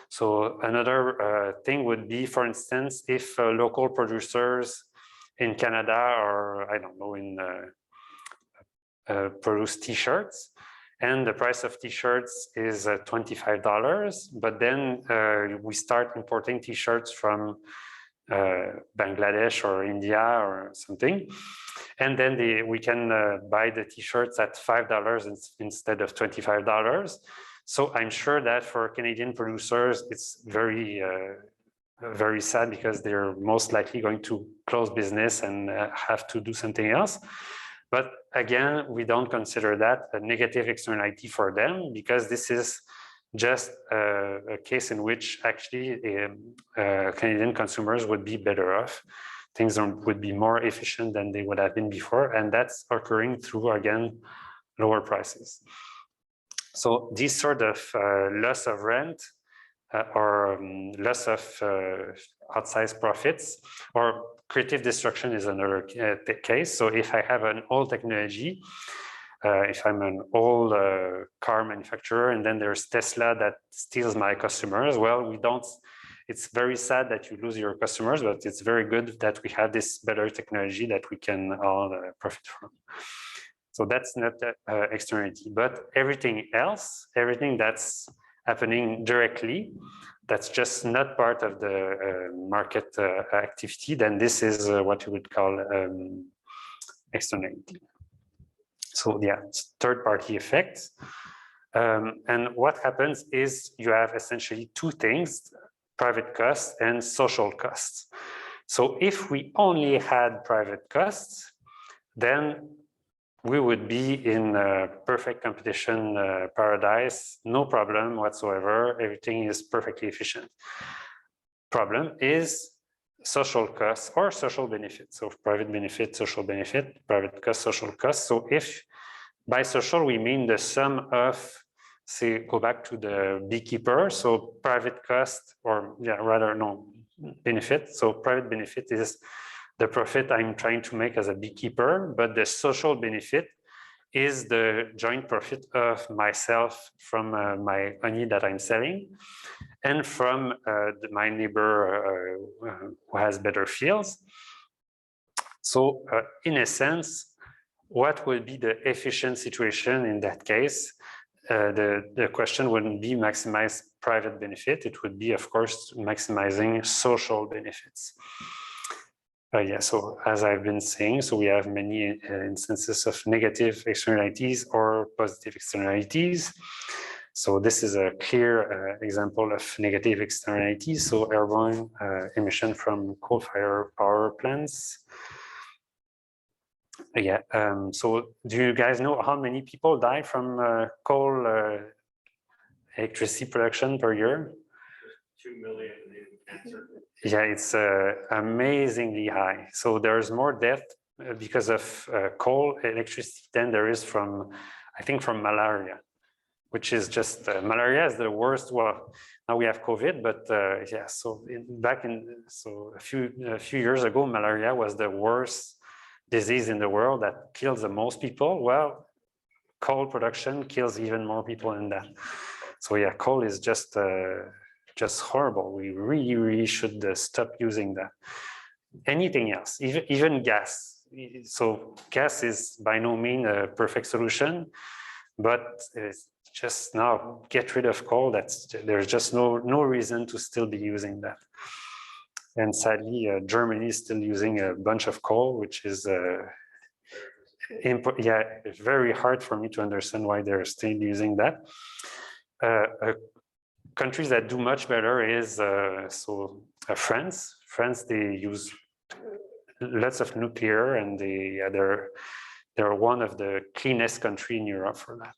So another thing would be, for instance, if local producers in Canada or I don't know produce T-shirts, and the price of T-shirts is $25, but then we start importing T-shirts from Bangladesh or India or something, and then we can buy the T-shirts at $5 instead of $25. So I'm sure that for Canadian producers, it's very sad because they're most likely going to close business and have to do something else. But again, we don't consider that a negative externality for them because this is just a case in which actually Canadian consumers would be better off. Things would be more efficient than they would have been before. And that's occurring through, again, lower prices. So this sort of loss of rent or loss of outsized profits or creative destruction is another case. So if I have an old technology, if I'm an old car manufacturer and then there's Tesla that steals my customers, well, it's very sad that you lose your customers, but it's very good that we have this better technology that we can all profit from. So that's not externality, but everything else, everything that's happening directly, that's just not part of the market activity, then this is what we would call externality. So yeah, third-party effects. And what happens is you have essentially two things, private costs and social costs. So if we only had private costs, then we would be in a perfect competition paradise, no problem whatsoever. Everything is perfectly efficient. Problem is social costs or social benefits. So private benefit, social benefit, private cost, social cost. So if by social, we mean the sum of, say, go back to the beekeeper. So private cost or benefit. So private benefit is the profit I'm trying to make as a beekeeper, but the social benefit is the joint profit of myself from my honey that I'm selling and from my neighbor who has better fields. So in a sense, what would be the efficient situation in that case? The question wouldn't be maximize private benefit. It would be, of course, maximizing social benefits. Yeah, so as I've been saying, so we have many instances of negative externalities or positive externalities. So this is a clear example of negative externalities. So airborne emission from coal-fired power plants. Yeah, so do you guys know how many people die from coal electricity production per year? 2 million in cancer. Yeah, it's amazingly high. So there's more death because of coal electricity than there is from, I think, from malaria, which is just, malaria is the worst. Well, now we have COVID, but yeah, so a few years ago, malaria was the worst disease in the world that kills the most people. Well, coal production kills even more people than that. So yeah, coal is just horrible. We really should stop using that. Anything else, even gas. So gas is by no means a perfect solution, but just now get rid of coal. There's just no reason to still be using that. And sadly, Germany is still using a bunch of coal, which is yeah, it's very hard for me to understand why they're still using that. Countries that do much better is France. France, they use lots of nuclear, and they're one of the cleanest country in Europe for that.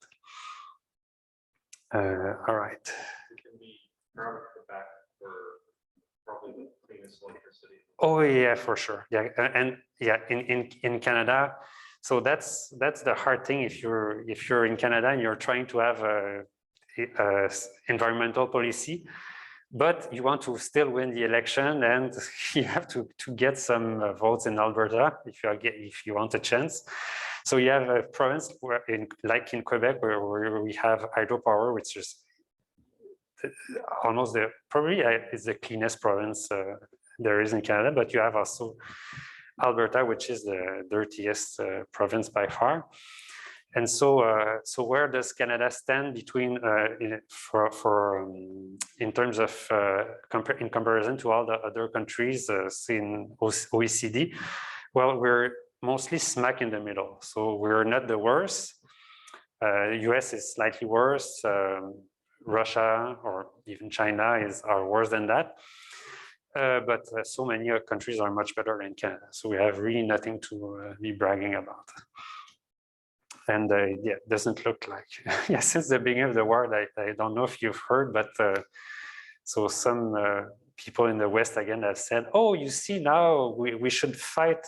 All right. It can be around Quebec for probably the cleanest electricity. Oh yeah, for sure. Yeah, and yeah, in Canada. So that's the hard thing if you're in Canada and you're trying to have a environmental policy, but you want to still win the election, and you have to get some votes in Alberta if you want a chance. So you have a province where like in Quebec where we have hydropower, which is almost probably is the cleanest province there is in Canada, but you have also Alberta, which is the dirtiest province by far. And so where does Canada stand between in terms of in comparison to all the other countries in OECD? Well, we're mostly smack in the middle. So we're not the worst. US is slightly worse. Russia or even China are worse than that. But so many countries are much better than Canada. So we have really nothing to be bragging about. And yeah, it doesn't look like, yeah, since the beginning of the war, I don't know if you've heard, but so some people in the West again have said, oh, you see now we should fight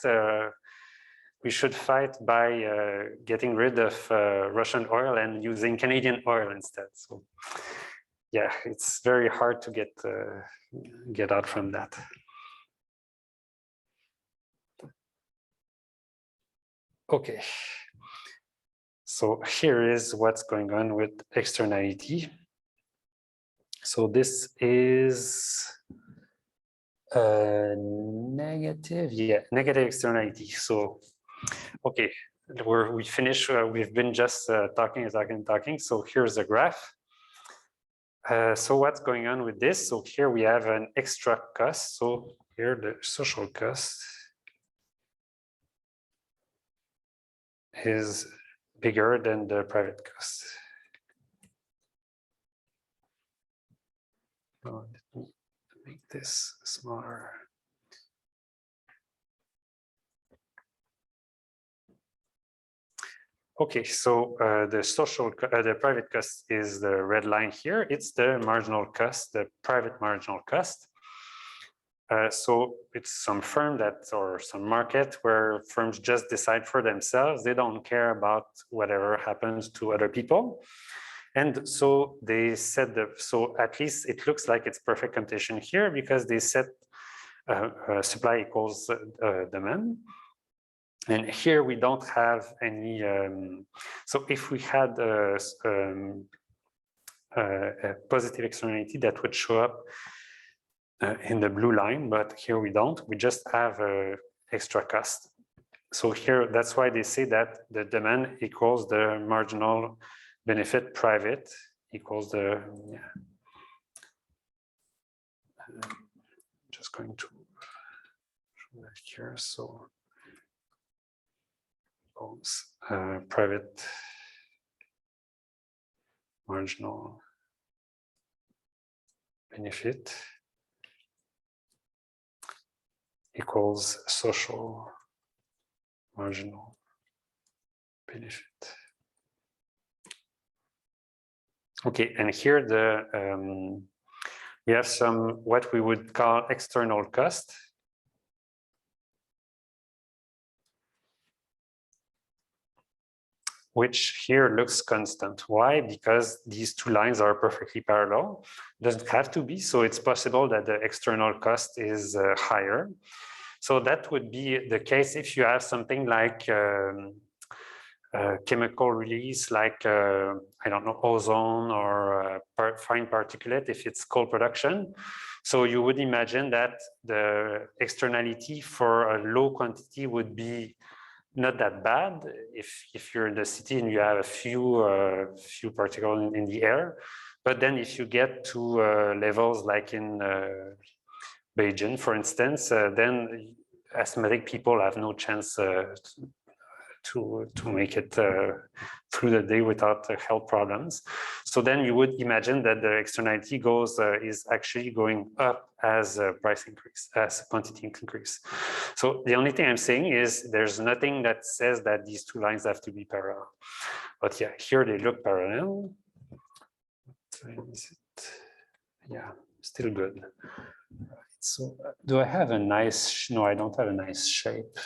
by getting rid of Russian oil and using Canadian oil instead. So yeah, it's very hard to get out from that. Okay. So here is what's going on with externality. So this is negative, yeah, negative externality. So, okay, we finished, we've been just talking. So here's the graph. So what's going on with this? So here we have an extra cost. So here the social cost is bigger than the private cost. Oh, let me make this smaller. Okay, so the private cost is the red line here. It's the marginal cost, the private marginal cost. So it's some firm or some market where firms just decide for themselves. They don't care about whatever happens to other people. And so they set so at least it looks like it's perfect competition here because they set supply equals demand. And here we don't have any, so if we had a positive externality that would show up in the blue line, but here we don't, we just have extra cost. So here, that's why they say that the demand equals the marginal benefit private equals the, yeah. Just going to show that here, so private marginal benefit equals social marginal benefit. Okay, and here we have some what we would call external cost. Which here looks constant. Why? Because these two lines are perfectly parallel. Doesn't have to be, so it's possible that the external cost is higher. So that would be the case if you have something like chemical release, like I don't know, ozone or fine particulate if it's coal production. So you would imagine that the externality for a low quantity would be not that bad if you're in the city and you have a few particles in the air. But then if you get to levels like in Bayesian, for instance, then asthmatic people have no chance to make it through the day without health problems. So then you would imagine that the externality is actually going up as price increase, as quantity increase. So the only thing I'm saying is there's nothing that says that these two lines have to be parallel. But yeah, here they look parallel. Yeah, still good. So do I have a nice, no, I don't have a nice shape.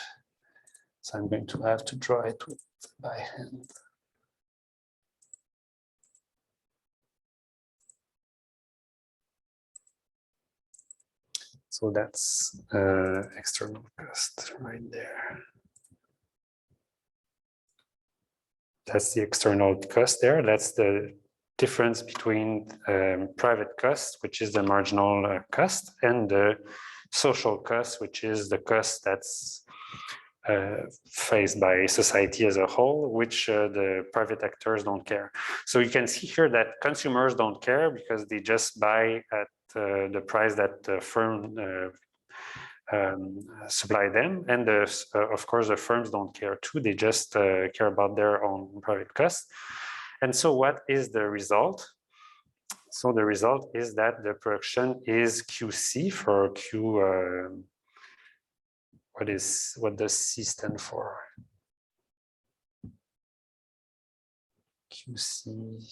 So I'm going to have to draw it by hand. So that's external cost right there. That's the external cost there. That's the difference between private cost, which is the marginal cost, and the social cost, which is the cost that's faced by society as a whole, which the private actors don't care. So you can see here that consumers don't care because they just buy at the price that the firm supply them, and of course the firms don't care too. They just care about their own private costs. And so what is the result? So the result is that the production is QC for Q. What does C stand for? QC.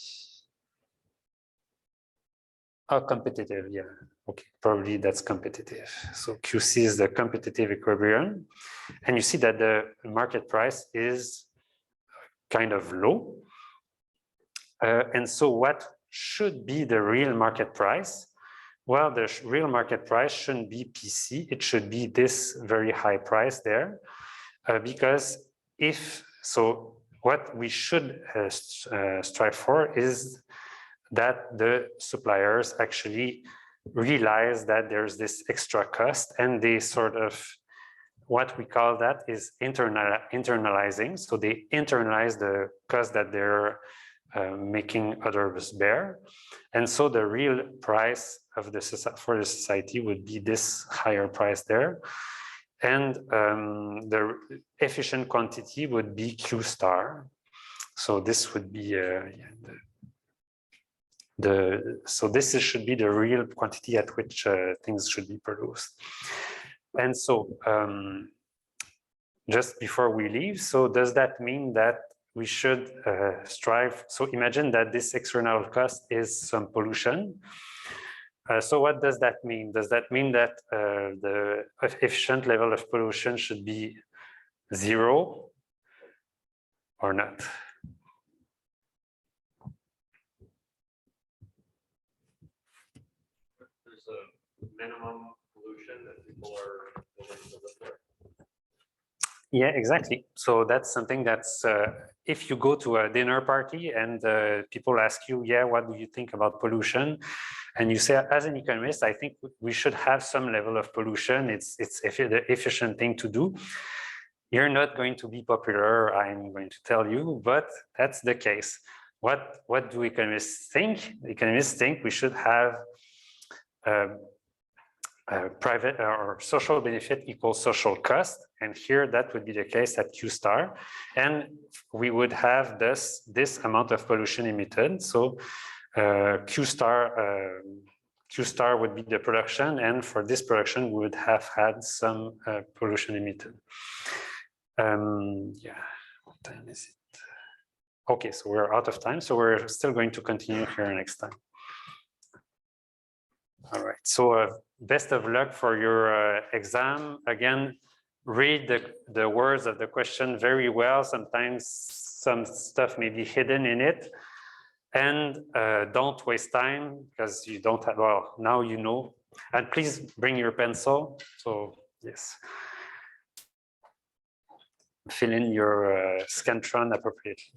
Oh, competitive, yeah. Okay, probably that's competitive. So QC is the competitive equilibrium. And you see that the market price is kind of low. And so what should be the real market price? Well, the real market price shouldn't be PC. It should be this very high price there. Because what we should strive for is that the suppliers actually realize that there's this extra cost, and they sort of, what we call that is internalizing. So they internalize the cost that they're making others bear. And so the real price of for the society would be this higher price there. And the efficient quantity would be Q star. So this would be so this should be the real quantity at which things should be produced. And so just before we leave, so does that mean that we should strive? So imagine that this external cost is some pollution. So what does that mean? Does that mean that the efficient level of pollution should be 0 or not? There's a minimum pollution that people are willing to live with. Yeah, exactly. So that's something that's, if you go to a dinner party and people ask you, yeah, what do you think about pollution? And you say, as an economist, I think we should have some level of pollution. It's the efficient thing to do. You're not going to be popular, I'm going to tell you, but that's the case. What do economists think? Economists think we should have private or social benefit equals social cost. And here that would be the case at Q star. And we would have this amount of pollution emitted. So Q star would be the production. And for this production, we would have had some pollution emitted. Yeah, what time is it? Okay, so we're out of time. So we're still going to continue here next time. All right, so best of luck for your exam. Again, read the words of the question very well. Sometimes some stuff may be hidden in it. And don't waste time because you don't have, well, now you know. And please bring your pencil. So yes, fill in your Scantron appropriately.